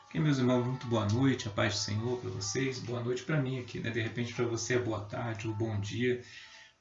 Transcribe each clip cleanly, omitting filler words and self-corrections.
Ok, meus irmãos, muito boa noite, a paz do Senhor para vocês, boa noite para mim aqui, né? De repente para você é boa tarde ou bom dia,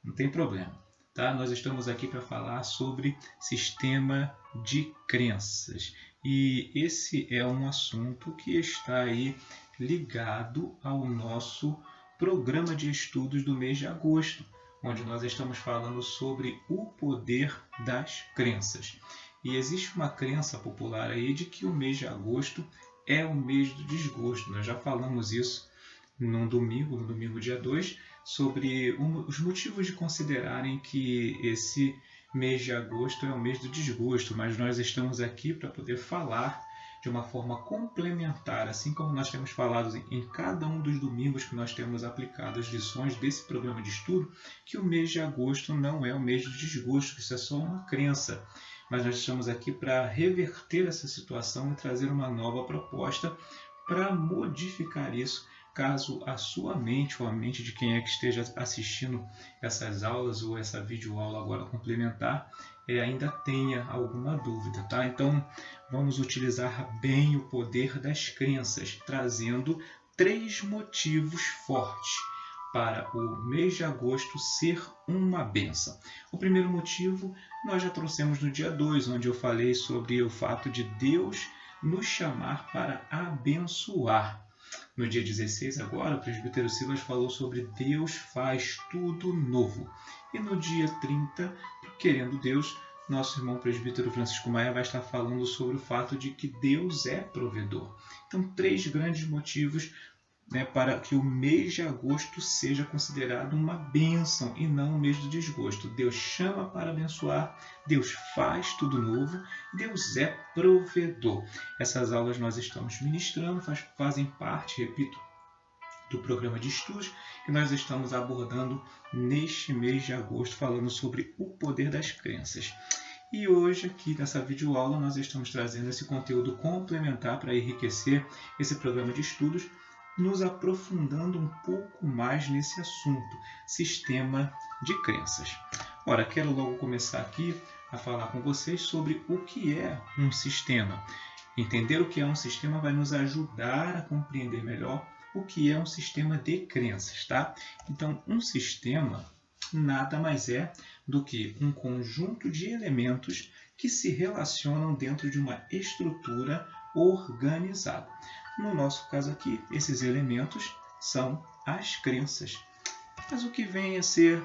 não tem problema, tá? Nós estamos aqui para falar sobre sistema de crenças e esse é um assunto que está aí ligado ao nosso programa de estudos do mês de agosto, onde nós estamos falando sobre o poder das crenças. E existe uma crença popular aí de que o mês de agosto é o mês do desgosto. Nós já falamos isso no domingo dia 2, sobre os motivos de considerarem que esse mês de agosto é o mês do desgosto, mas nós estamos aqui para poder falar de uma forma complementar, assim como nós temos falado em cada um dos domingos que nós temos aplicado as lições desse programa de estudo, que o mês de agosto não é o mês do desgosto, que isso é só uma crença. Mas nós estamos aqui para reverter essa situação e trazer uma nova proposta para modificar isso, caso a sua mente ou a mente de quem é que esteja assistindo essas aulas ou essa videoaula agora complementar ainda tenha alguma dúvida, tá? Então vamos utilizar bem o poder das crenças, trazendo 3 motivos fortes para o mês de agosto ser uma bênção. O primeiro motivo nós já trouxemos no dia 2, onde eu falei sobre o fato de Deus nos chamar para abençoar. No dia 16 agora, o presbítero Silas falou sobre Deus faz tudo novo. E no dia 30, querendo Deus, nosso irmão presbítero Francisco Maia vai estar falando sobre o fato de que Deus é provedor. Então, 3 grandes motivos para que o mês de agosto seja considerado uma bênção e não um mês do desgosto. Deus chama para abençoar, Deus faz tudo novo, Deus é provedor. Essas aulas nós estamos ministrando, fazem parte, repito, do programa de estudos que nós estamos abordando neste mês de agosto, falando sobre o poder das crenças. E hoje, aqui nessa videoaula, nós estamos trazendo esse conteúdo complementar para enriquecer esse programa de estudos, nos aprofundando um pouco mais nesse assunto, sistema de crenças. Ora, quero logo começar aqui a falar com vocês sobre o que é um sistema. Entender o que é um sistema vai nos ajudar a compreender melhor o que é um sistema de crenças, tá? Então, um sistema nada mais é do que um conjunto de elementos que se relacionam dentro de uma estrutura organizada. No nosso caso aqui, esses elementos são as crenças. Mas o que vem a ser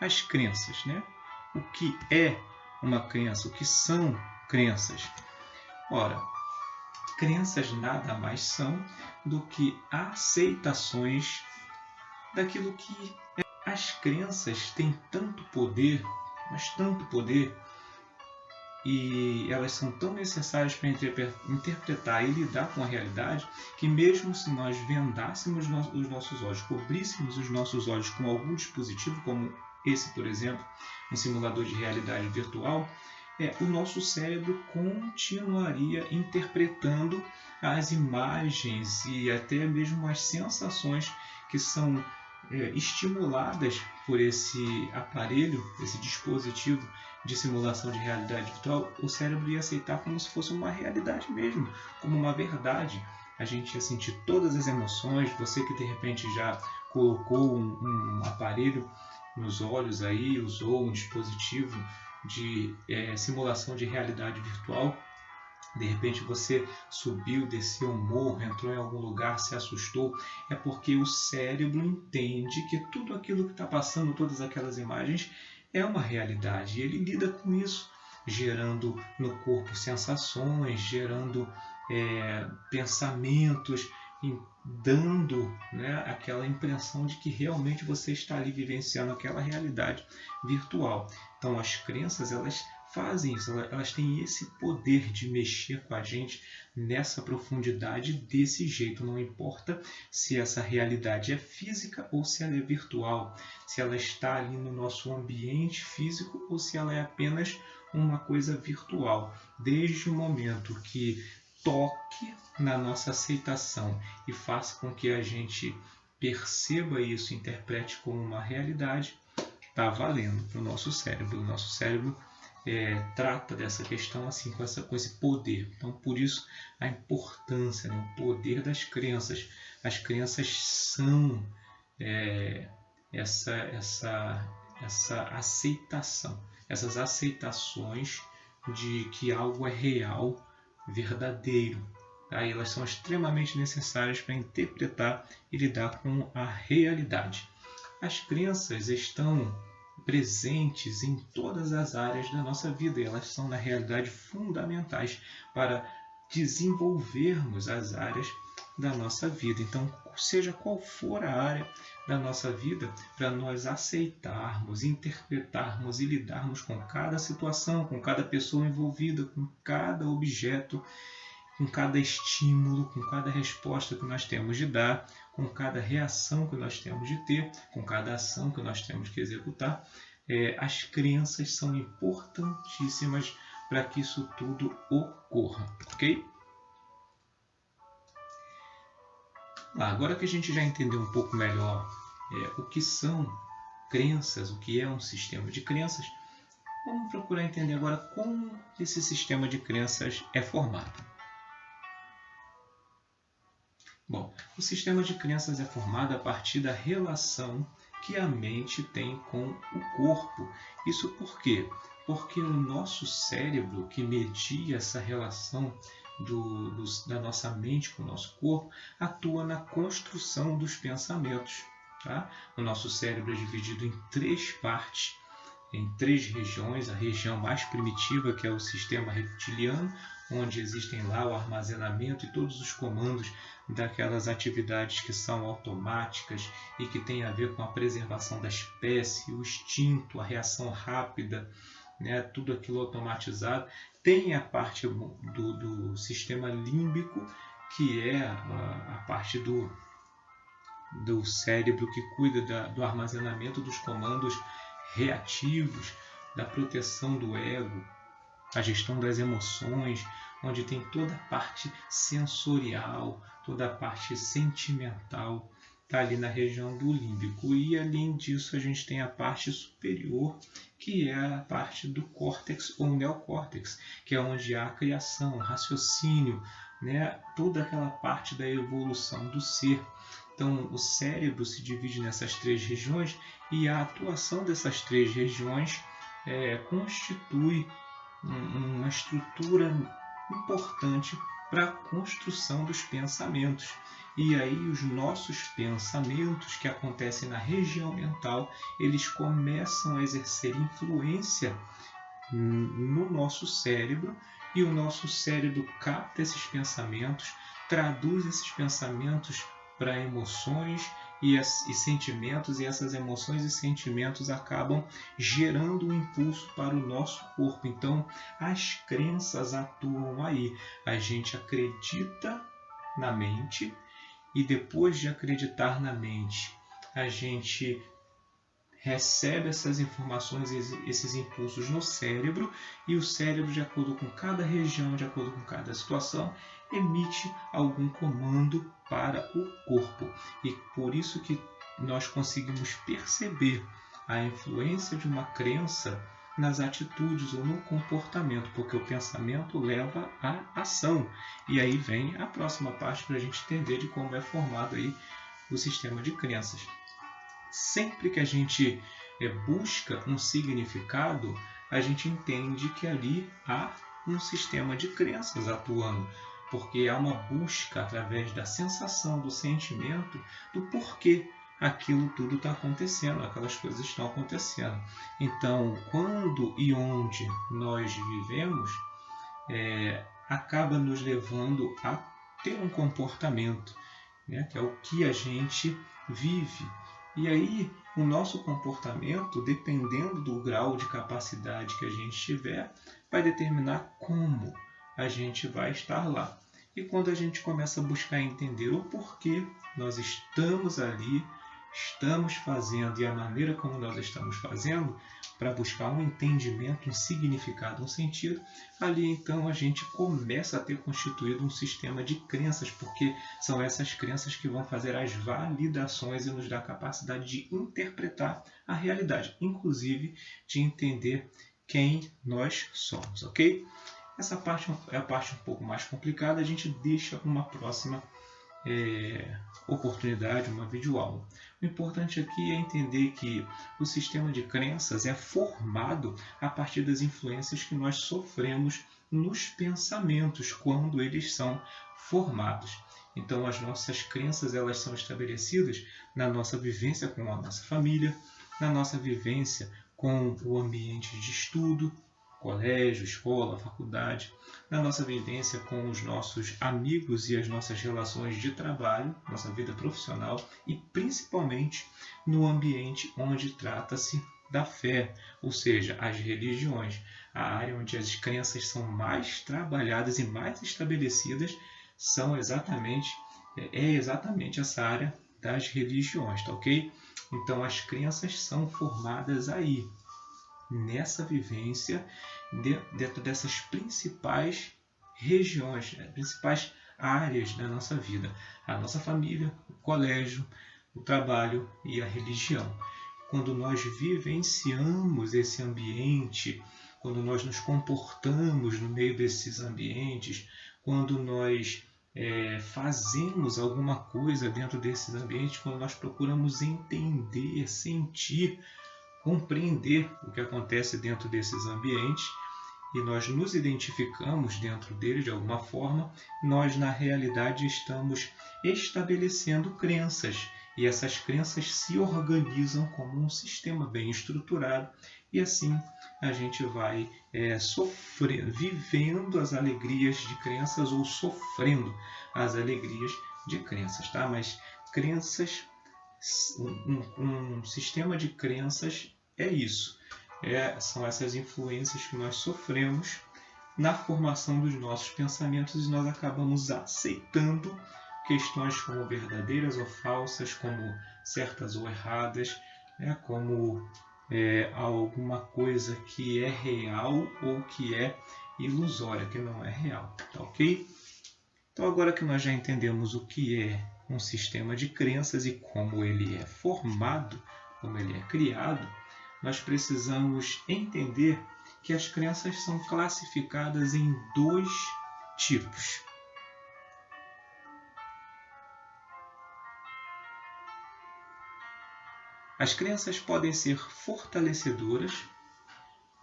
as crenças, né? O que é uma crença? O que são crenças? Ora, crenças nada mais são do que aceitações daquilo que é. As crenças têm tanto poder, mas tanto poder, e elas são tão necessárias para interpretar e lidar com a realidade, que mesmo se nós vendássemos os nossos olhos, cobríssemos os nossos olhos com algum dispositivo, como esse, por exemplo, um simulador de realidade virtual, o nosso cérebro continuaria interpretando as imagens e até mesmo as sensações que são estimuladas por esse aparelho, esse dispositivo de simulação de realidade virtual. O cérebro ia aceitar como se fosse uma realidade mesmo, como uma verdade. A gente ia sentir todas as emoções. Você que de repente já colocou um aparelho nos olhos aí, usou um dispositivo de simulação de realidade virtual, de repente você subiu, desceu um morro, entrou em algum lugar, se assustou, é porque o cérebro entende que tudo aquilo que está passando, todas aquelas imagens, é uma realidade. E ele lida com isso, gerando no corpo sensações, gerando pensamentos, dando aquela impressão de que realmente você está ali vivenciando aquela realidade virtual. Então as crenças, elas fazem isso, elas têm esse poder de mexer com a gente nessa profundidade desse jeito. Não importa se essa realidade é física ou se ela é virtual, se ela está ali no nosso ambiente físico ou se ela é apenas uma coisa virtual. Desde o momento que toque na nossa aceitação e faça com que a gente perceba isso, interprete como uma realidade, está valendo para o nosso cérebro. O nosso cérebro trata dessa questão assim com esse poder. Então, por isso a importância, né, o poder das crenças. As crenças são essa aceitação, essas aceitações de que algo é real, verdadeiro. Tá? E elas são extremamente necessárias para interpretar e lidar com a realidade. As crenças estão presentes em todas as áreas da nossa vida e elas são, na realidade, fundamentais para desenvolvermos as áreas da nossa vida. Então, seja qual for a área da nossa vida, para nós aceitarmos, interpretarmos e lidarmos com cada situação, com cada pessoa envolvida, com cada objeto, com cada estímulo, com cada resposta que nós temos de dar, com cada reação que nós temos de ter, com cada ação que nós temos que executar. As crenças são importantíssimas para que isso tudo ocorra, ok? Agora que a gente já entendeu um pouco melhor o que são crenças, o que é um sistema de crenças, vamos procurar entender agora como esse sistema de crenças é formado. Bom, o sistema de crenças é formado a partir da relação que a mente tem com o corpo. Isso por quê? Porque o nosso cérebro, que media essa relação da nossa mente com o nosso corpo, atua na construção dos pensamentos. Tá? O nosso cérebro é dividido em 3 partes, em 3 regiões. A região mais primitiva, que é o sistema reptiliano, onde existem lá o armazenamento e todos os comandos daquelas atividades que são automáticas e que têm a ver com a preservação da espécie, o instinto, a reação rápida, né? Tudo aquilo automatizado. Tem a parte do sistema límbico, que é a parte do cérebro que cuida do armazenamento dos comandos reativos, da proteção do ego, a gestão das emoções, onde tem toda a parte sensorial, toda a parte sentimental, está ali na região do límbico. E além disso, a gente tem a parte superior, que é a parte do córtex ou neocórtex, que é onde há a criação, o raciocínio, né? Toda aquela parte da evolução do ser. Então, o cérebro se divide nessas 3 regiões e a atuação dessas 3 regiões constitui uma estrutura importante para a construção dos pensamentos. E aí os nossos pensamentos que acontecem na região mental, eles começam a exercer influência no nosso cérebro, e o nosso cérebro capta esses pensamentos, traduz esses pensamentos para emoções e sentimentos, e essas emoções e sentimentos acabam gerando um impulso para o nosso corpo. Então, as crenças atuam aí. A gente acredita na mente e depois de acreditar na mente, a gente recebe essas informações, esses impulsos no cérebro, e o cérebro, de acordo com cada região, de acordo com cada situação, emite algum comando para o corpo. E por isso que nós conseguimos perceber a influência de uma crença nas atitudes ou no comportamento, porque o pensamento leva à ação. E aí vem a próxima parte para a gente entender de como é formado aí o sistema de crenças. Sempre que a gente busca um significado, a gente entende que ali há um sistema de crenças atuando, porque há uma busca através da sensação, do sentimento, do porquê aquilo tudo está acontecendo, aquelas coisas estão acontecendo. Então, quando e onde nós vivemos, acaba nos levando a ter um comportamento, né, que é o que a gente vive. E aí, o nosso comportamento, dependendo do grau de capacidade que a gente tiver, vai determinar como a gente vai estar lá. E quando a gente começa a buscar entender o porquê nós estamos ali, estamos fazendo e a maneira como nós estamos fazendo, para buscar um entendimento, um significado, um sentido, ali então a gente começa a ter constituído um sistema de crenças, porque são essas crenças que vão fazer as validações e nos dar a capacidade de interpretar a realidade, inclusive de entender quem nós somos, ok? Essa parte é a parte um pouco mais complicada, a gente deixa uma próxima oportunidade, uma videoaula. O importante aqui é entender que o sistema de crenças é formado a partir das influências que nós sofremos nos pensamentos quando eles são formados. Então, as nossas crenças elas são estabelecidas na nossa vivência com a nossa família, na nossa vivência com o ambiente de estudo, colégio, escola, faculdade, na nossa vivência com os nossos amigos e as nossas relações de trabalho, nossa vida profissional e principalmente no ambiente onde trata-se da fé, ou seja, as religiões, a área onde as crenças são mais trabalhadas e mais estabelecidas é exatamente essa área das religiões, tá ok? Então as crenças são formadas aí, nessa vivência, dentro dessas principais regiões, principais áreas da nossa vida. A nossa família, o colégio, o trabalho e a religião. Quando nós vivenciamos esse ambiente, quando nós nos comportamos no meio desses ambientes, quando nós fazemos alguma coisa dentro desses ambientes, quando nós procuramos entender, sentir, compreender o que acontece dentro desses ambientes e nós nos identificamos dentro dele de alguma forma, nós na realidade estamos estabelecendo crenças e essas crenças se organizam como um sistema bem estruturado e assim a gente vai vivendo as alegrias de crenças ou sofrendo as alegrias de crenças, tá? Mas crenças, um sistema de crenças é isso. São essas influências que nós sofremos na formação dos nossos pensamentos e nós acabamos aceitando questões como verdadeiras ou falsas, como certas ou erradas, como alguma coisa que é real ou que é ilusória, que não é real, tá ok? Então agora que nós já entendemos o que é um sistema de crenças e como ele é formado, como ele é criado, nós precisamos entender que as crenças são classificadas em 2 tipos. As crenças podem ser fortalecedoras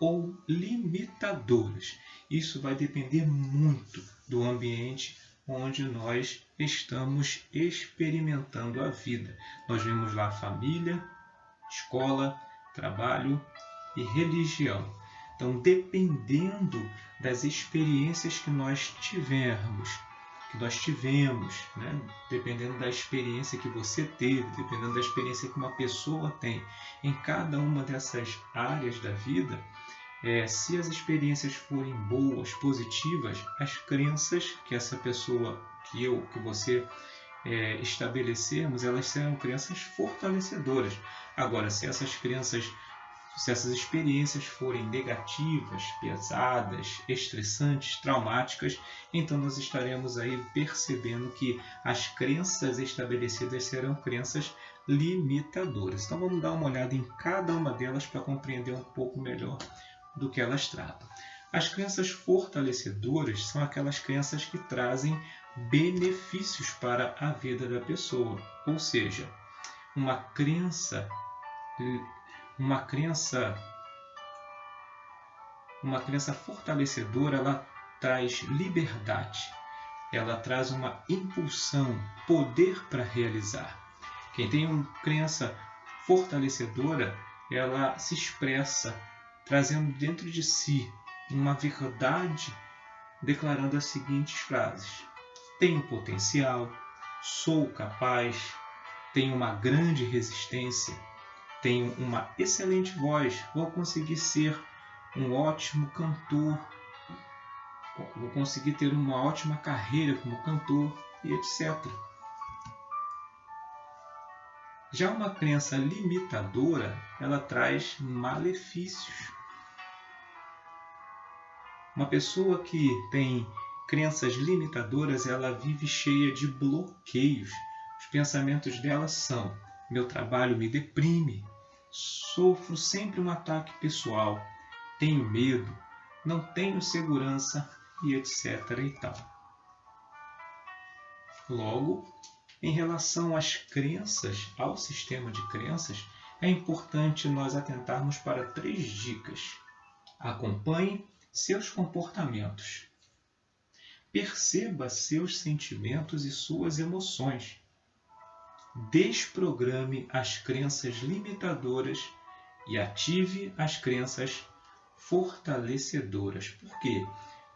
ou limitadoras. Isso vai depender muito do ambiente onde nós estamos experimentando a vida. Nós vimos lá família, escola, trabalho e religião. Então, dependendo das experiências que nós tivemos, né? Dependendo da experiência que você teve, dependendo da experiência que uma pessoa tem em cada uma dessas áreas da vida, se as experiências forem boas, positivas, as crenças que essa pessoa, que você estabelecermos, elas serão crenças fortalecedoras. Agora, se essas experiências forem negativas, pesadas, estressantes, traumáticas, então nós estaremos aí percebendo que as crenças estabelecidas serão crenças limitadoras. Então vamos dar uma olhada em cada uma delas para compreender um pouco melhor do que elas tratam. As crenças fortalecedoras são aquelas crenças que trazem benefícios para a vida da pessoa, ou seja, uma crença fortalecedora, ela traz liberdade, ela traz uma impulsão, poder para realizar. Quem tem uma crença fortalecedora, ela se expressa trazendo dentro de si uma verdade, declarando as seguintes frases: tenho potencial, sou capaz, tenho uma grande resistência, tenho uma excelente voz, vou conseguir ser um ótimo cantor, vou conseguir ter uma ótima carreira como cantor e etc. Já uma crença limitadora, ela traz malefícios. Uma pessoa que tem crenças limitadoras, ela vive cheia de bloqueios. Os pensamentos dela são: meu trabalho me deprime, sofro sempre um ataque pessoal, tenho medo, não tenho segurança e etc. e tal. Logo, em relação às crenças, ao sistema de crenças, é importante nós atentarmos para 3 dicas. Acompanhe seus comportamentos. Perceba seus sentimentos e suas emoções. Desprograme as crenças limitadoras e ative as crenças fortalecedoras. Por quê?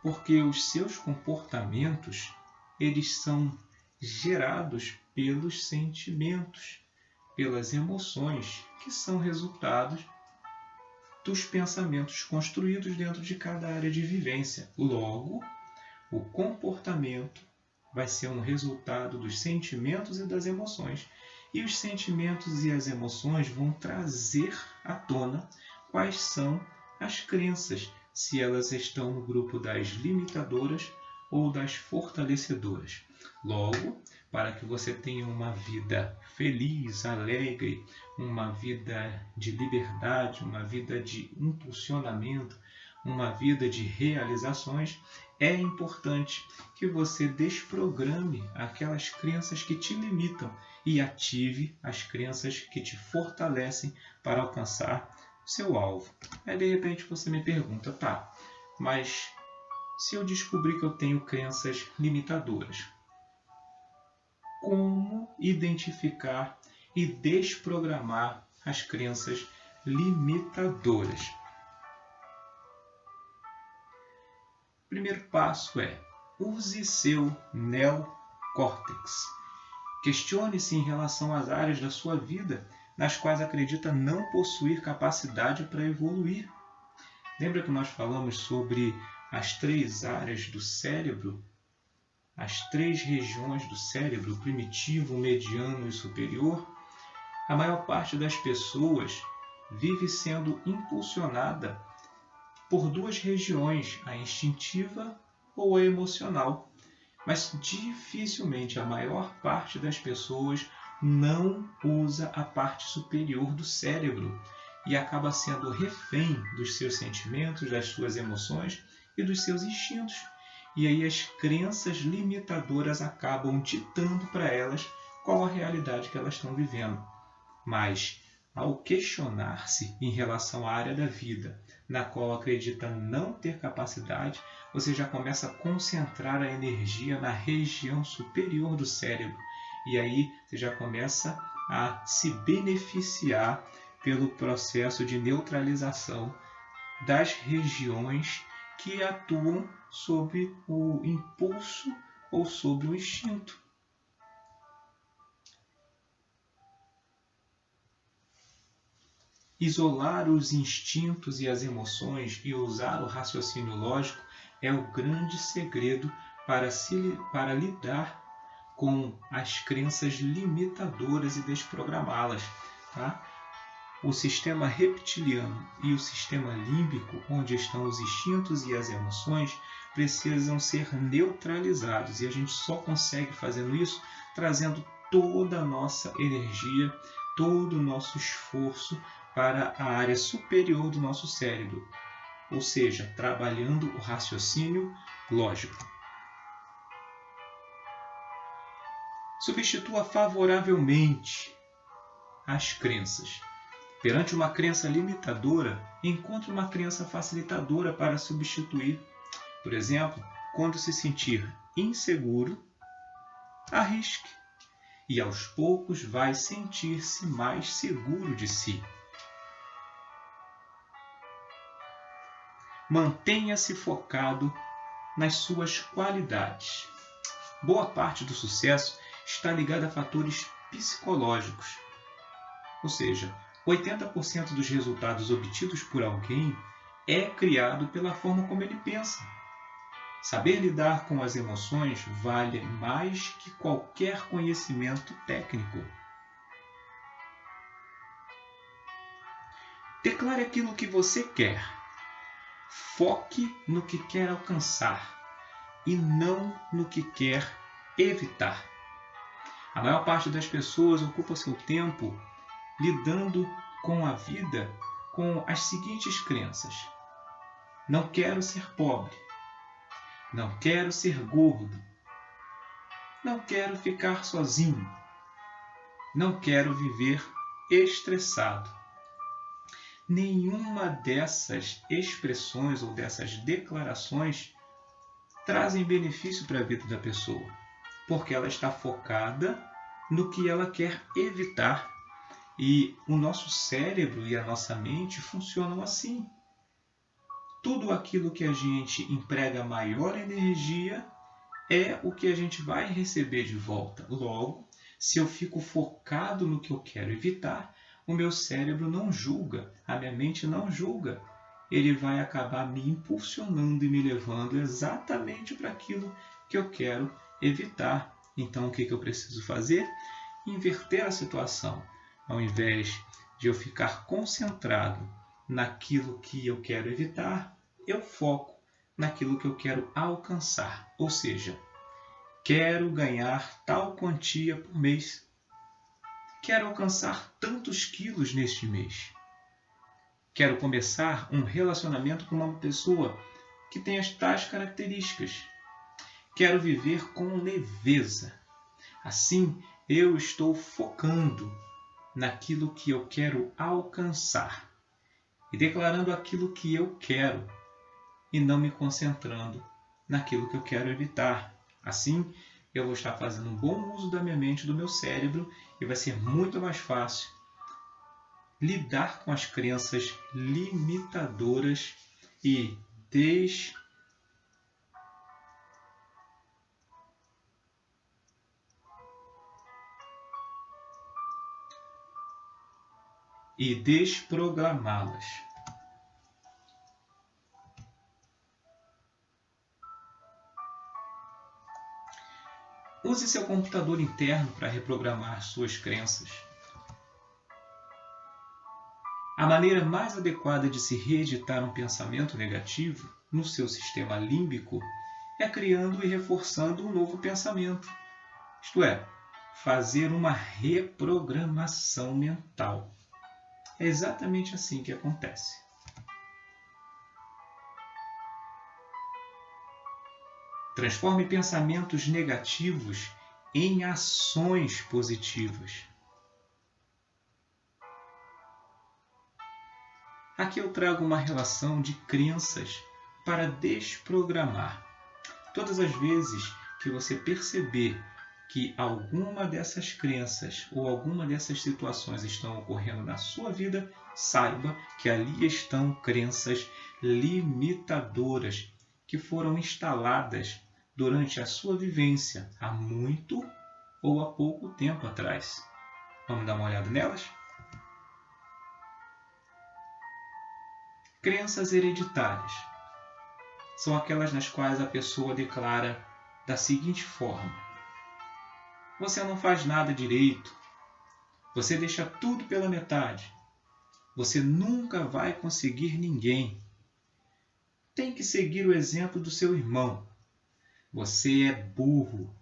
Porque os seus comportamentos, eles são gerados pelos sentimentos, pelas emoções, que são resultados dos pensamentos construídos dentro de cada área de vivência. Logo, o comportamento vai ser um resultado dos sentimentos e das emoções. E os sentimentos e as emoções vão trazer à tona quais são as crenças, se elas estão no grupo das limitadoras ou das fortalecedoras. Logo, para que você tenha uma vida feliz, alegre, uma vida de liberdade, uma vida de impulsionamento, uma vida de realizações, é importante que você desprograme aquelas crenças que te limitam e ative as crenças que te fortalecem para alcançar o seu alvo. Aí de repente você me pergunta, tá, mas se eu descobrir que eu tenho crenças limitadoras, como identificar e desprogramar as crenças limitadoras? O primeiro passo é: use seu neocórtex. Questione-se em relação às áreas da sua vida nas quais acredita não possuir capacidade para evoluir. Lembra que nós falamos sobre as 3 áreas do cérebro? As 3 regiões do cérebro, primitivo, mediano e superior? A maior parte das pessoas vive sendo impulsionada por 2 regiões, a instintiva ou a emocional. Mas dificilmente a maior parte das pessoas não usa a parte superior do cérebro e acaba sendo refém dos seus sentimentos, das suas emoções e dos seus instintos. E aí as crenças limitadoras acabam ditando para elas qual a realidade que elas estão vivendo. Mas, ao questionar-se em relação à área da vida na qual acredita não ter capacidade, você já começa a concentrar a energia na região superior do cérebro. E aí você já começa a se beneficiar pelo processo de neutralização das regiões que atuam sob o impulso ou sob o instinto. Isolar os instintos e as emoções e usar o raciocínio lógico é o grande segredo para lidar com as crenças limitadoras e desprogramá-las. Tá? O sistema reptiliano e o sistema límbico, onde estão os instintos e as emoções, precisam ser neutralizados. E a gente só consegue fazendo isso trazendo toda a nossa energia, todo o nosso esforço para a área superior do nosso cérebro, ou seja, trabalhando o raciocínio lógico. Substitua favoravelmente as crenças. Perante uma crença limitadora, encontre uma crença facilitadora para substituir. Por exemplo, quando se sentir inseguro, arrisque e aos poucos vai sentir-se mais seguro de si. Mantenha-se focado nas suas qualidades. Boa parte do sucesso está ligada a fatores psicológicos. Ou seja, 80% dos resultados obtidos por alguém é criado pela forma como ele pensa. Saber lidar com as emoções vale mais que qualquer conhecimento técnico. Declare aquilo que você quer. Foque no que quer alcançar e não no que quer evitar. A maior parte das pessoas ocupa seu tempo lidando com a vida com as seguintes crenças. Não quero ser pobre. Não quero ser gordo. Não quero ficar sozinho. Não quero viver estressado. Nenhuma dessas expressões ou dessas declarações trazem benefício para a vida da pessoa, porque ela está focada no que ela quer evitar. E o nosso cérebro e a nossa mente funcionam assim. Tudo aquilo que a gente emprega maior energia é o que a gente vai receber de volta. Logo, se eu fico focado no que eu quero evitar, o meu cérebro não julga, a minha mente não julga. Ele vai acabar me impulsionando e me levando exatamente para aquilo que eu quero evitar. Então, o que eu preciso fazer? Inverter a situação. Ao invés de eu ficar concentrado naquilo que eu quero evitar, eu foco naquilo que eu quero alcançar. Ou seja, quero ganhar tal quantia por mês. Quero alcançar tantos quilos neste mês. Quero começar um relacionamento com uma pessoa que tem as tais características. Quero viver com leveza. Assim, eu estou focando naquilo que eu quero alcançar e declarando aquilo que eu quero e não me concentrando naquilo que eu quero evitar. Assim, eu vou estar fazendo um bom uso da minha mente, do meu cérebro, e vai ser muito mais fácil lidar com as crenças limitadoras e desprogramá-las. Use seu computador interno para reprogramar suas crenças. A maneira mais adequada de se reeditar um pensamento negativo no seu sistema límbico é criando e reforçando um novo pensamento. Isto é, fazer uma reprogramação mental. É exatamente assim que acontece. Transforme pensamentos negativos em ações positivas. Aqui eu trago uma relação de crenças para desprogramar. Todas as vezes que você perceber que alguma dessas crenças ou alguma dessas situações estão ocorrendo na sua vida, saiba que ali estão crenças limitadoras que foram instaladas durante a sua vivência há muito ou há pouco tempo atrás. Vamos dar uma olhada nelas? Crenças hereditárias são aquelas nas quais a pessoa declara da seguinte forma: você não faz nada direito, você deixa tudo pela metade, você nunca vai conseguir ninguém, tem que seguir o exemplo do seu irmão, você é burro,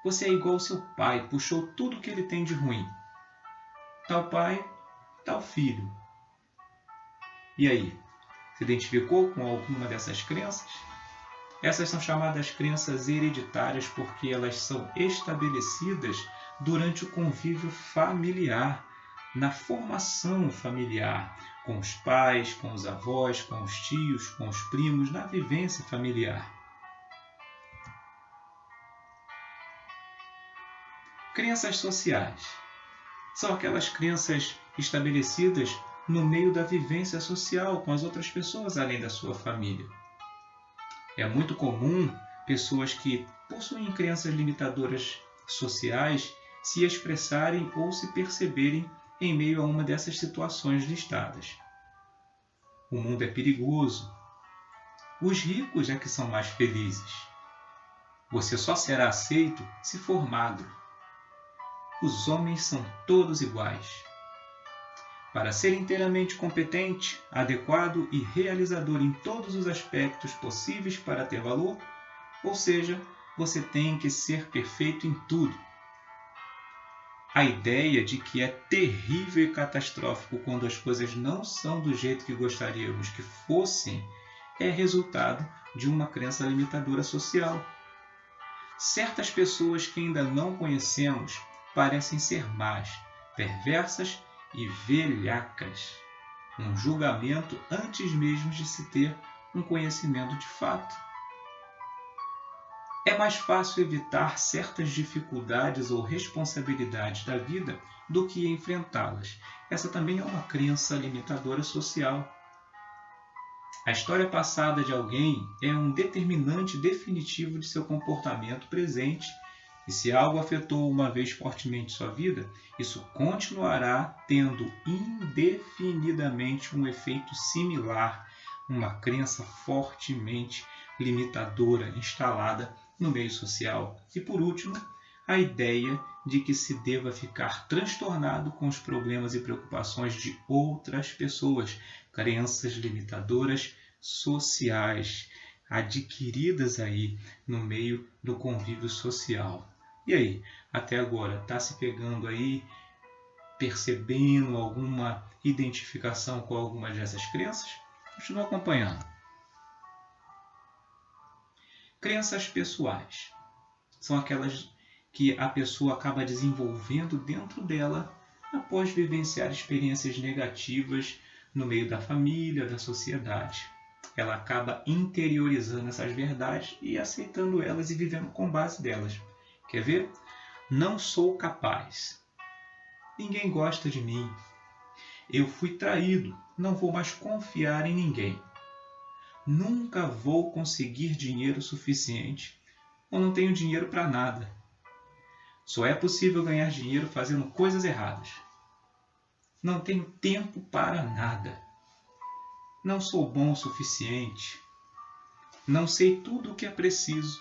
você é igual ao seu pai, puxou tudo que ele tem de ruim, tal pai, tal filho. E aí, se identificou com alguma dessas crenças? Essas são chamadas crenças hereditárias porque elas são estabelecidas durante o convívio familiar, na formação familiar, com os pais, com os avós, com os tios, com os primos, na vivência familiar. Crenças sociais são aquelas crenças estabelecidas no meio da vivência social com as outras pessoas além da sua família. É muito comum pessoas que possuem crenças limitadoras sociais se expressarem ou se perceberem em meio a uma dessas situações listadas. O mundo é perigoso. Os ricos é que são mais felizes. Você só será aceito se for magro. Os homens são todos iguais. Para ser inteiramente competente, adequado e realizador em todos os aspectos possíveis para ter valor, ou seja, você tem que ser perfeito em tudo. A ideia de que é terrível e catastrófico quando as coisas não são do jeito que gostaríamos que fossem é resultado de uma crença limitadora social. Certas pessoas que ainda não conhecemos parecem ser más, perversas e velhacas. Um julgamento antes mesmo de se ter um conhecimento de fato. É mais fácil evitar certas dificuldades ou responsabilidades da vida do que enfrentá-las. Essa também é uma crença limitadora social. A história passada de alguém é um determinante definitivo de seu comportamento presente, e se algo afetou uma vez fortemente sua vida, isso continuará tendo indefinidamente um efeito similar, uma crença fortemente limitadora instalada no meio social. E por último, a ideia de que se deva ficar transtornado com os problemas e preocupações de outras pessoas, crenças limitadoras sociais adquiridas aí no meio do convívio social. E aí, até agora, está se pegando aí, percebendo alguma identificação com alguma dessas crenças? Continua acompanhando. Crenças pessoais são aquelas que a pessoa acaba desenvolvendo dentro dela após vivenciar experiências negativas no meio da família, da sociedade. Ela acaba interiorizando essas verdades e aceitando elas e vivendo com base delas. Quer ver? Não sou capaz. Ninguém gosta de mim. Eu fui traído. Não vou mais confiar em ninguém. Nunca vou conseguir dinheiro suficiente ou não tenho dinheiro para nada. Só é possível ganhar dinheiro fazendo coisas erradas. Não tenho tempo para nada. Não sou bom o suficiente. Não sei tudo o que é preciso.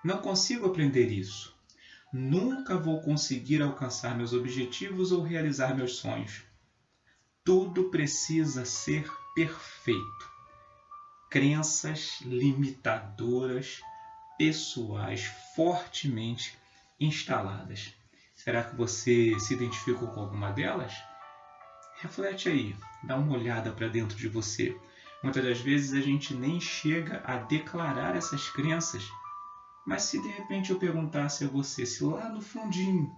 Não consigo aprender isso. Nunca vou conseguir alcançar meus objetivos ou realizar meus sonhos. Tudo precisa ser perfeito. Crenças limitadoras pessoais fortemente instaladas. Será que você se identificou com alguma delas? Reflete aí, dá uma olhada para dentro de você. Muitas das vezes a gente nem chega a declarar essas crenças, mas se de repente eu perguntasse a você, se lá no fundinho,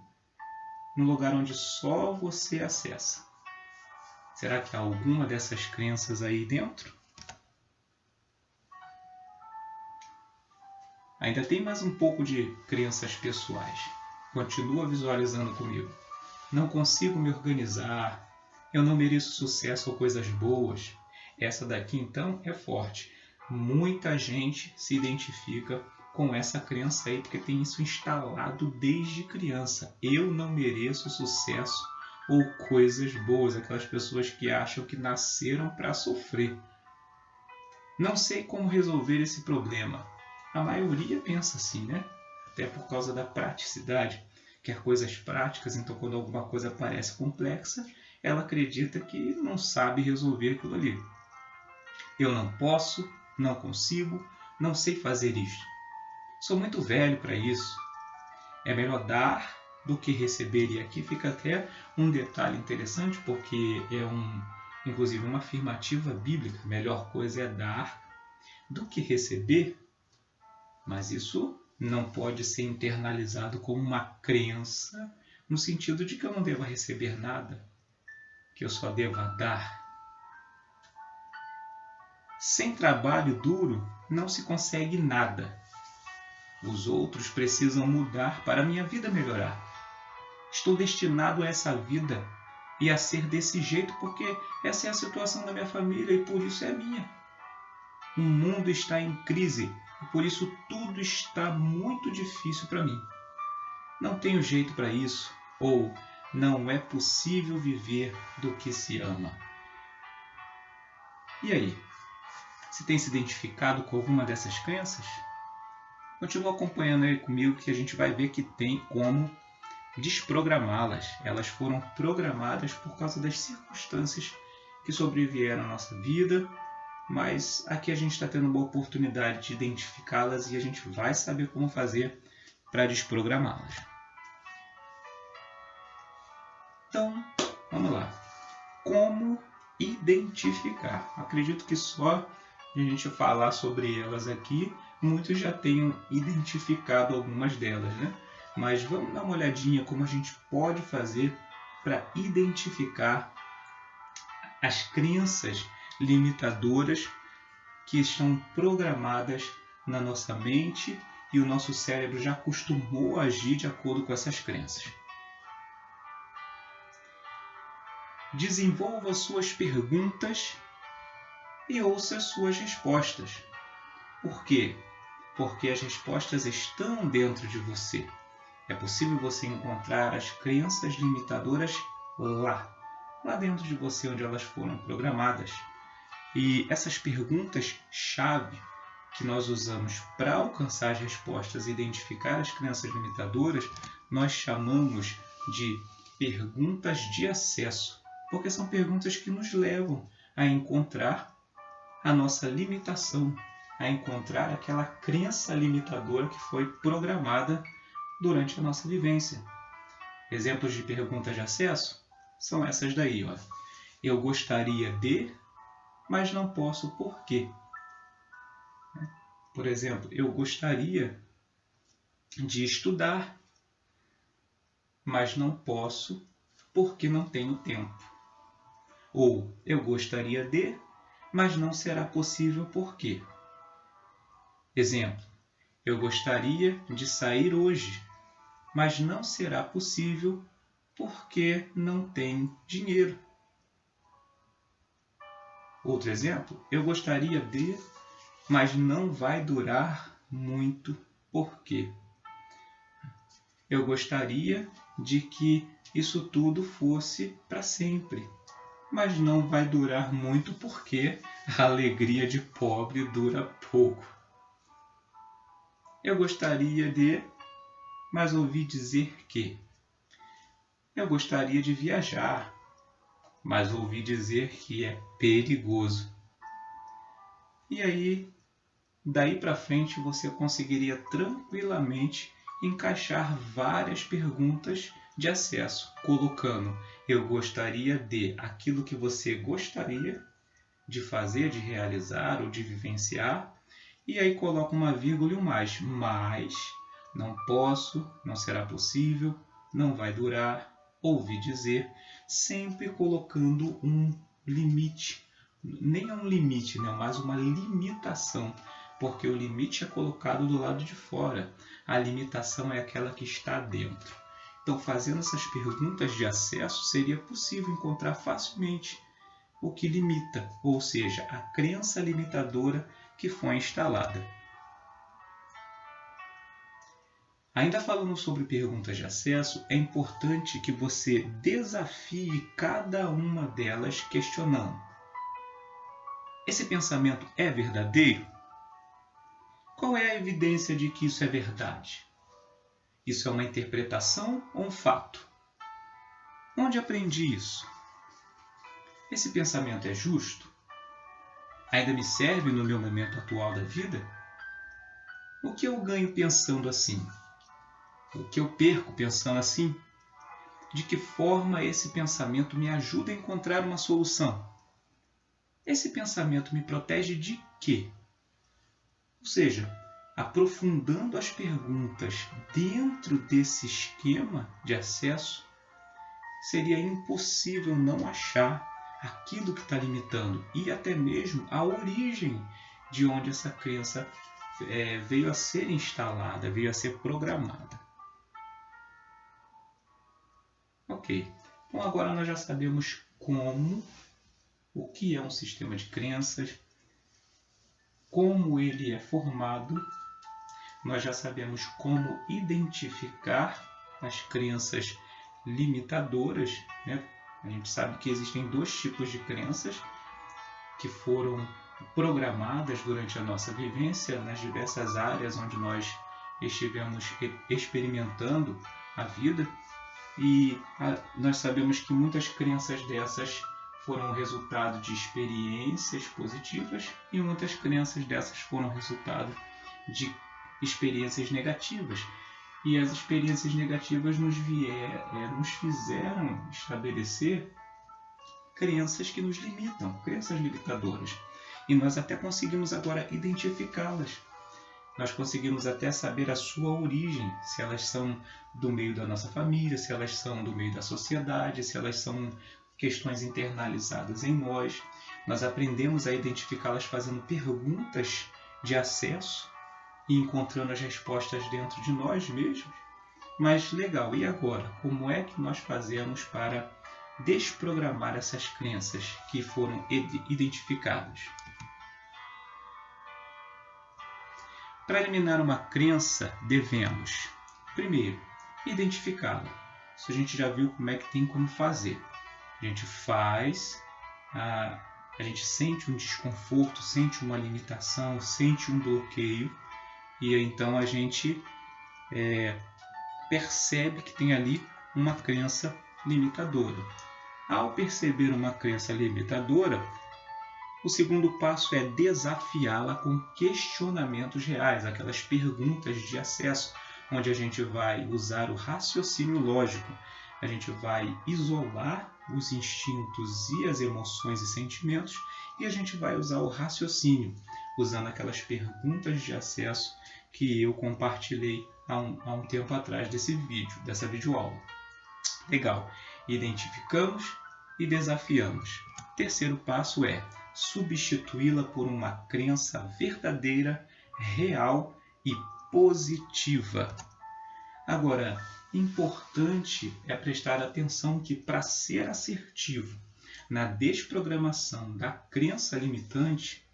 no lugar onde só você acessa, será que há alguma dessas crenças aí dentro? Ainda tem mais um pouco de crenças pessoais. Continua visualizando comigo. Não consigo me organizar. Eu não mereço sucesso ou coisas boas. Essa daqui, então, é forte. Muita gente se identifica com essa crença aí, porque tem isso instalado desde criança. Eu não mereço sucesso ou coisas boas. Aquelas pessoas que acham que nasceram para sofrer. Não sei como resolver esse problema. A maioria pensa assim, né? Até por causa da praticidade. Quer coisas práticas, então quando alguma coisa parece complexa, ela acredita que não sabe resolver aquilo ali. Eu não posso, não consigo, não sei fazer isso. Sou muito velho para isso. É melhor dar do que receber. E aqui fica até um detalhe interessante, porque é inclusive uma afirmativa bíblica. A melhor coisa é dar do que receber. Mas isso não pode ser internalizado como uma crença, no sentido de que eu não deva receber nada, que eu só deva dar. Sem trabalho duro não se consegue nada. Os outros precisam mudar para a minha vida melhorar. Estou destinado a essa vida e a ser desse jeito porque essa é a situação da minha família e por isso é minha. O mundo está em crise e por isso tudo está muito difícil para mim. Não tenho jeito para isso, ou não é possível viver do que se ama. E aí? Você tem se identificado com alguma dessas crenças? Continua acompanhando aí comigo que a gente vai ver que tem como desprogramá-las. Elas foram programadas por causa das circunstâncias que sobrevieram à nossa vida, mas aqui a gente está tendo uma oportunidade de identificá-las e a gente vai saber como fazer para desprogramá-las. Então, vamos lá. Como identificar? Acredito que só de a gente falar sobre elas aqui, muitos já tenham identificado algumas delas, né? Mas vamos dar uma olhadinha como a gente pode fazer para identificar as crenças limitadoras que estão programadas na nossa mente e o nosso cérebro já acostumou a agir de acordo com essas crenças. Desenvolva suas perguntas e ouça as suas respostas. Por quê? Porque as respostas estão dentro de você. É possível você encontrar as crenças limitadoras lá dentro de você, onde elas foram programadas. E essas perguntas-chave que nós usamos para alcançar as respostas e identificar as crenças limitadoras, nós chamamos de perguntas de acesso, porque são perguntas que nos levam a encontrar a nossa limitação, a encontrar aquela crença limitadora que foi programada durante a nossa vivência. Exemplos de perguntas de acesso são essas daí, ó. Eu gostaria de, mas não posso por quê? Por exemplo, eu gostaria de estudar, mas não posso porque não tenho tempo. Ou eu gostaria de, mas não será possível por quê? Exemplo, eu gostaria de sair hoje, mas não será possível porque não tenho dinheiro. Outro exemplo, eu gostaria de, mas não vai durar muito porque eu gostaria de que isso tudo fosse para sempre, mas não vai durar muito porque a alegria de pobre dura pouco. Eu gostaria de, mas ouvi dizer que. Eu gostaria de viajar, mas ouvi dizer que é perigoso. E aí, daí para frente, você conseguiria tranquilamente encaixar várias perguntas de acesso, colocando eu gostaria de aquilo que você gostaria de fazer, de realizar ou de vivenciar, e aí coloca uma vírgula e um mais, mas não posso, não será possível, não vai durar, ouvi dizer, sempre colocando um limite, nem é um limite, né, mas uma limitação, porque o limite é colocado do lado de fora, a limitação é aquela que está dentro. Então, fazendo essas perguntas de acesso, seria possível encontrar facilmente o que limita, ou seja, a crença limitadora que foi instalada. Ainda falando sobre perguntas de acesso, é importante que você desafie cada uma delas questionando: esse pensamento é verdadeiro? Qual é a evidência de que isso é verdade? Isso é uma interpretação ou um fato? Onde aprendi isso? Esse pensamento é justo? Ainda me serve no meu momento atual da vida? O que eu ganho pensando assim? O que eu perco pensando assim? De que forma esse pensamento me ajuda a encontrar uma solução? Esse pensamento me protege de quê? Ou seja, aprofundando as perguntas dentro desse esquema de acesso, seria impossível não achar aquilo que está limitando e até mesmo a origem de onde essa crença veio a ser instalada, veio a ser programada. Ok, então agora nós já sabemos o que é um sistema de crenças, como ele é formado, nós já sabemos como identificar as crenças limitadoras, né? A gente sabe que existem dois tipos de crenças que foram programadas durante a nossa vivência nas diversas áreas onde nós estivemos experimentando a vida, e nós sabemos que muitas crenças dessas foram resultado de experiências positivas e muitas crenças dessas foram resultado de experiências negativas. E as experiências negativas nos fizeram estabelecer crenças que nos limitam, crenças limitadoras. e nós até conseguimos agora identificá-las. Nós conseguimos até saber a sua origem, se elas são do meio da nossa família, se elas são do meio da sociedade, se elas são questões internalizadas em nós. Nós aprendemos a identificá-las fazendo perguntas de acesso e encontrando as respostas dentro de nós mesmos. Mas legal, e agora? Como é que nós fazemos para desprogramar essas crenças que foram identificadas? Para eliminar uma crença, devemos, primeiro, identificá-la. Isso a gente já viu como é que tem como fazer. A gente faz, a gente sente um desconforto, sente uma limitação, sente um bloqueio, e então a gente percebe que tem ali uma crença limitadora. Ao perceber uma crença limitadora, o segundo passo é desafiá-la com questionamentos reais, aquelas perguntas de acesso, onde a gente vai usar o raciocínio lógico. A gente vai isolar os instintos e as emoções e sentimentos e a gente vai usar o raciocínio, usando aquelas perguntas de acesso que eu compartilhei há um tempo atrás dessa videoaula. Legal, identificamos e desafiamos. Terceiro passo é substituí-la por uma crença verdadeira, real e positiva. Agora, importante é prestar atenção que para ser assertivo na desprogramação da crença limitante,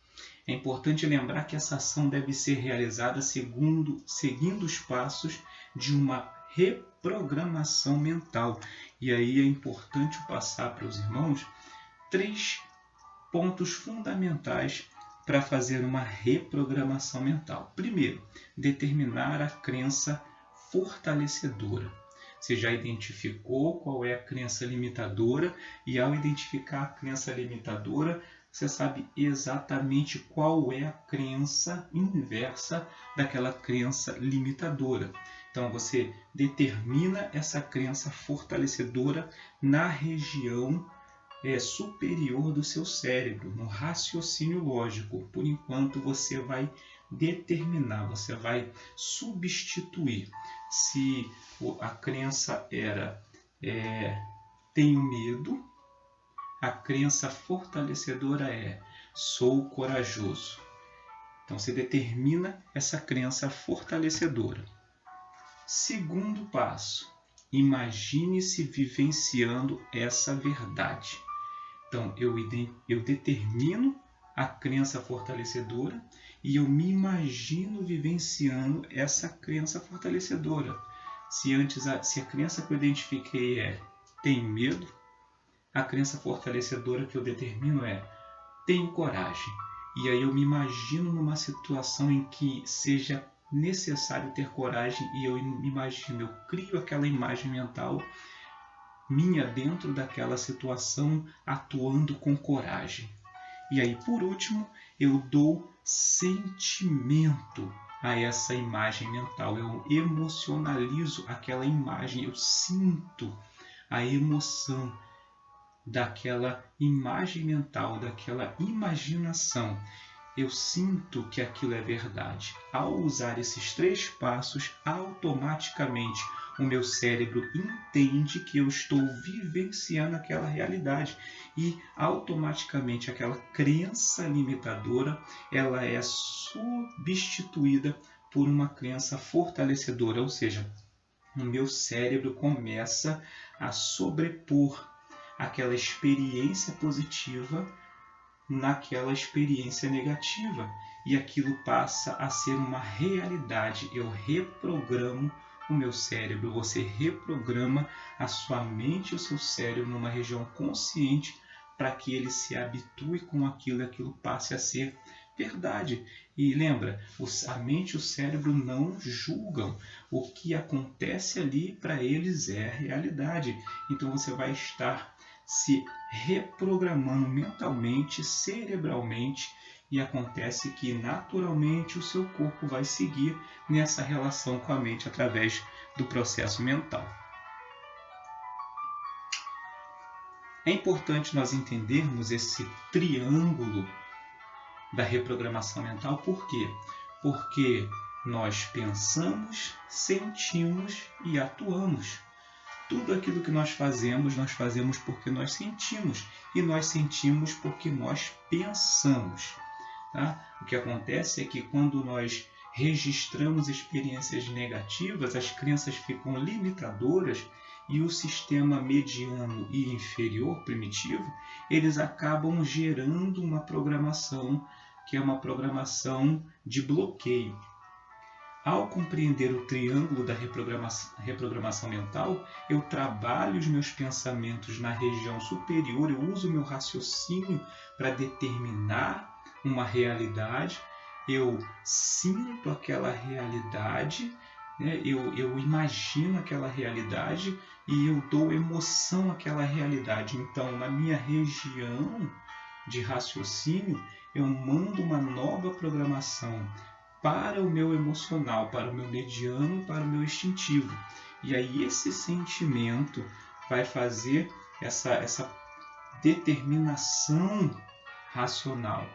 é importante lembrar que essa ação deve ser realizada seguindo os passos de uma reprogramação mental. E aí é importante passar para os irmãos 3 pontos fundamentais para fazer uma reprogramação mental. Primeiro, determinar a crença fortalecedora. Você já identificou qual é a crença limitadora e ao identificar a crença limitadora, você sabe exatamente qual é a crença inversa daquela crença limitadora. Então você determina essa crença fortalecedora na região superior do seu cérebro, no raciocínio lógico. Por enquanto você vai determinar, você vai substituir. Se a crença era tenho medo, a crença fortalecedora é sou corajoso. Então você determina essa crença fortalecedora. Segundo passo, imagine-se vivenciando essa verdade. Então eu determino a crença fortalecedora e eu me imagino vivenciando essa crença fortalecedora. Se a crença que eu identifiquei é tenho medo, a crença fortalecedora que eu determino é tenho coragem. E aí eu me imagino numa situação em que seja necessário ter coragem e eu me imagino, eu crio aquela imagem mental minha dentro daquela situação atuando com coragem. E aí, por último, eu dou sentimento a essa imagem mental. Eu emocionalizo aquela imagem, eu sinto a emoção daquela imagem mental, daquela imaginação. Eu sinto que aquilo é verdade. Ao usar esses 3 passos, automaticamente o meu cérebro entende que eu estou vivenciando aquela realidade e automaticamente aquela crença limitadora ela é substituída por uma crença fortalecedora, ou seja, o meu cérebro começa a sobrepor aquela experiência positiva naquela experiência negativa e aquilo passa a ser uma realidade. Eu reprogramo o meu cérebro, você reprograma a sua mente e o seu cérebro numa região consciente para que ele se habitue com aquilo e aquilo passe a ser verdade. E lembra, a mente e o cérebro não julgam. O que acontece ali para eles é a realidade. Então você vai estar se reprogramando mentalmente, cerebralmente, e acontece que naturalmente o seu corpo vai seguir nessa relação com a mente através do processo mental. É importante nós entendermos esse triângulo da reprogramação mental. Por quê? Porque nós pensamos, sentimos e atuamos. Tudo aquilo que nós fazemos porque nós sentimos. E nós sentimos porque nós pensamos. Tá? O que acontece é que quando nós registramos experiências negativas, as crenças ficam limitadoras e o sistema mediano e inferior, primitivo, eles acabam gerando uma programação que é uma programação de bloqueio. Ao compreender o triângulo da reprogramação mental, eu trabalho os meus pensamentos na região superior, eu uso o meu raciocínio para determinar uma realidade, eu sinto aquela realidade, né? eu imagino aquela realidade e eu dou emoção àquela realidade. Então, na minha região de raciocínio, eu mando uma nova programação para o meu emocional, para o meu mediano, para o meu instintivo. E aí esse sentimento vai fazer essa determinação racional.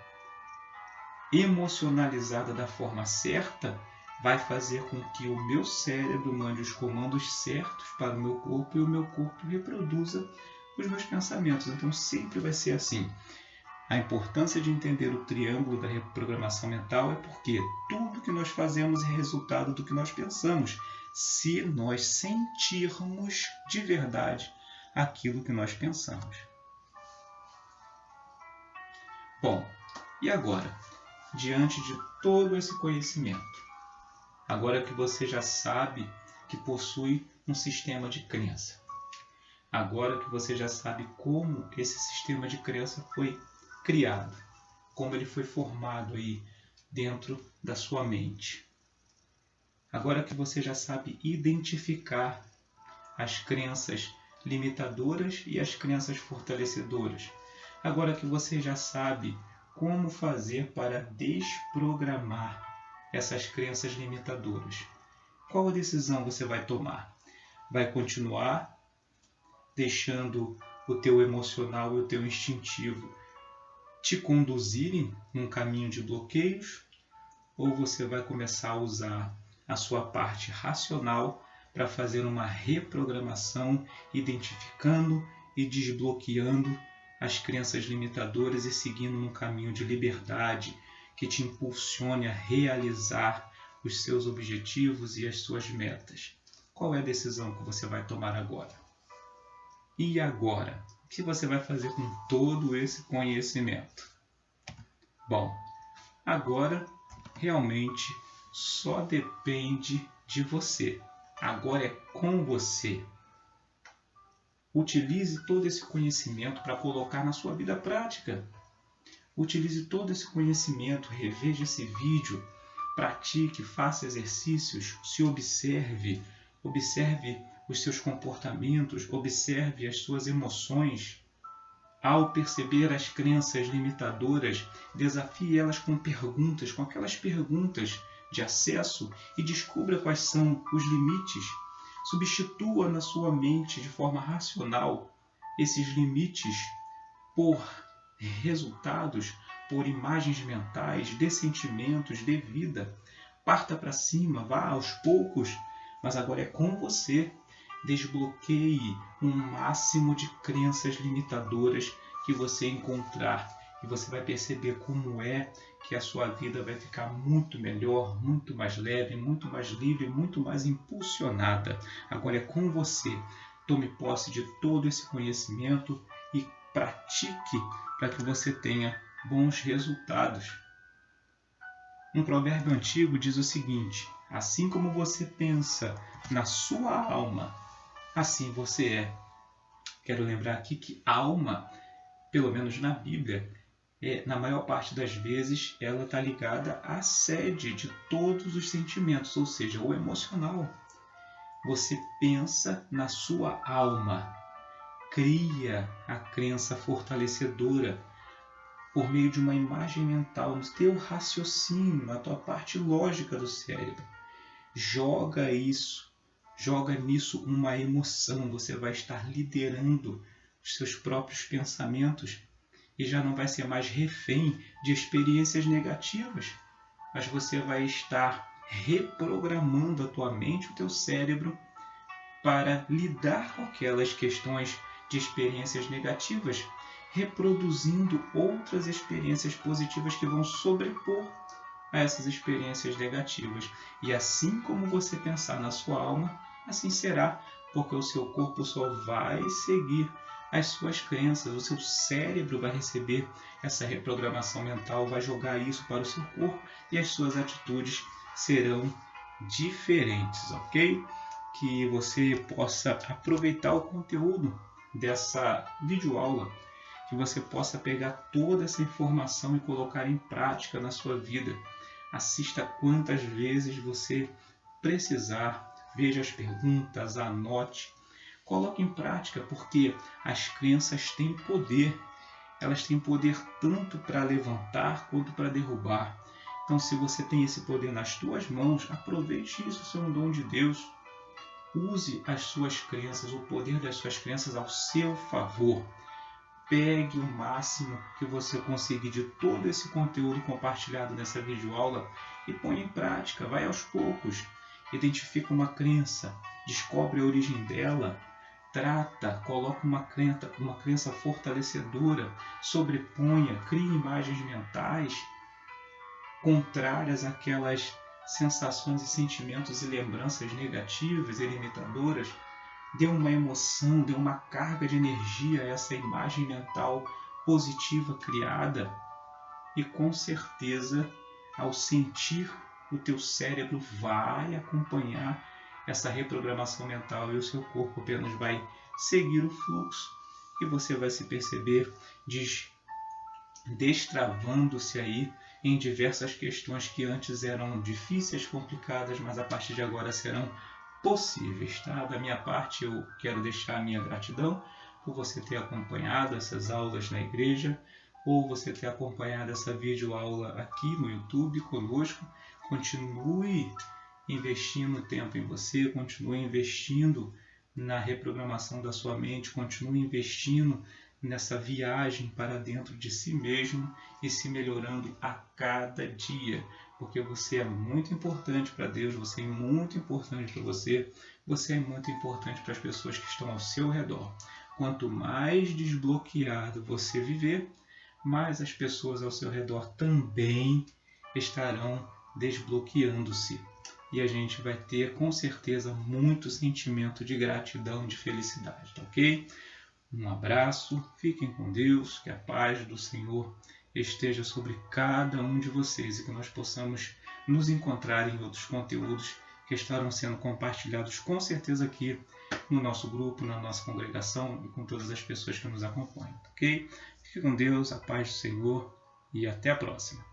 Emocionalizada da forma certa, vai fazer com que o meu cérebro mande os comandos certos para o meu corpo e o meu corpo reproduza os meus pensamentos. Então sempre vai ser assim. A importância de entender o triângulo da reprogramação mental é porque tudo que nós fazemos é resultado do que nós pensamos, se nós sentirmos de verdade aquilo que nós pensamos. Bom, e agora? Diante de todo esse conhecimento, agora que você já sabe que possui um sistema de crença, agora que você já sabe como esse sistema de crença foi criado, como ele foi formado aí dentro da sua mente, agora que você já sabe identificar as crenças limitadoras e as crenças fortalecedoras, agora que você já sabe como fazer para desprogramar essas crenças limitadoras, qual a decisão você vai tomar? Vai continuar deixando o teu emocional e o teu instintivo te conduzirem num caminho de bloqueios? Ou você vai começar a usar a sua parte racional para fazer uma reprogramação, identificando e desbloqueando as crenças limitadoras e seguindo num caminho de liberdade que te impulsione a realizar os seus objetivos e as suas metas? Qual é a decisão que você vai tomar agora? E agora? O que você vai fazer com todo esse conhecimento? Bom, agora realmente só depende de você. Agora é com você. Utilize todo esse conhecimento para colocar na sua vida prática. Utilize todo esse conhecimento, reveja esse vídeo, pratique, faça exercícios, se observe, observe os seus comportamentos, observe as suas emoções. Ao perceber as crenças limitadoras, desafie elas com perguntas, com aquelas perguntas de acesso e descubra quais são os limites. Substitua na sua mente de forma racional esses limites por resultados, por imagens mentais, de sentimentos, de vida. Parta para cima, vá aos poucos, mas agora é com você. Desbloqueie um máximo de crenças limitadoras que você encontrar e você vai perceber como é que a sua vida vai ficar muito melhor, muito mais leve, muito mais livre, muito mais impulsionada. Agora é com você. Tome posse de todo esse conhecimento e pratique para que você tenha bons resultados. Um provérbio antigo diz o seguinte: assim como você pensa na sua alma, assim você é. Quero lembrar aqui que alma, pelo menos na Bíblia, na maior parte das vezes, ela está ligada à sede de todos os sentimentos, ou seja, o emocional. Você pensa na sua alma, cria a crença fortalecedora por meio de uma imagem mental, no teu raciocínio, na tua parte lógica do cérebro. Joga nisso uma emoção, você vai estar liderando os seus próprios pensamentos e já não vai ser mais refém de experiências negativas, mas você vai estar reprogramando a tua mente, o teu cérebro, para lidar com aquelas questões de experiências negativas, reproduzindo outras experiências positivas que vão sobrepor a essas experiências negativas. E assim como você pensar na sua alma, assim será, porque o seu corpo só vai seguir as suas crenças, o seu cérebro vai receber essa reprogramação mental, vai jogar isso para o seu corpo e as suas atitudes serão diferentes, ok? Que você possa aproveitar o conteúdo dessa videoaula, que você possa pegar toda essa informação e colocar em prática na sua vida. Assista quantas vezes você precisar, veja as perguntas, anote, coloque em prática, porque as crenças têm poder. Elas têm poder tanto para levantar quanto para derrubar. Então, se você tem esse poder nas tuas mãos, aproveite isso, isso é um dom de Deus. Use as suas crenças, o poder das suas crenças ao seu favor. Pegue o máximo que você conseguir de todo esse conteúdo compartilhado nessa videoaula e põe em prática, vai aos poucos. Identifica uma crença, descobre a origem dela, trata, coloca uma crença fortalecedora, sobreponha, crie imagens mentais contrárias àquelas sensações e sentimentos e lembranças negativas e limitadoras. Dê uma emoção, dê uma carga de energia a essa imagem mental positiva criada e com certeza, ao sentir, o teu cérebro vai acompanhar essa reprogramação mental e o seu corpo apenas vai seguir o fluxo e você vai se perceber destravando-se aí em diversas questões que antes eram difíceis, complicadas, mas a partir de agora serão possíveis, tá? Da minha parte, eu quero deixar a minha gratidão por você ter acompanhado essas aulas na igreja ou você ter acompanhado essa videoaula aqui no YouTube conosco. Continue investindo tempo em você, continue investindo na reprogramação da sua mente, continue investindo nessa viagem para dentro de si mesmo e se melhorando a cada dia, porque você é muito importante para Deus, você é muito importante para você, você é muito importante para as pessoas que estão ao seu redor. Quanto mais desbloqueado você viver, mais as pessoas ao seu redor também estarão desbloqueando-se. E a gente vai ter, com certeza, muito sentimento de gratidão, de felicidade, tá ok? Um abraço, fiquem com Deus, que a paz do Senhor esteja sobre cada um de vocês e que nós possamos nos encontrar em outros conteúdos que estarão sendo compartilhados com certeza aqui no nosso grupo, na nossa congregação e com todas as pessoas que nos acompanham, ok? Fique com Deus, a paz do Senhor e até a próxima.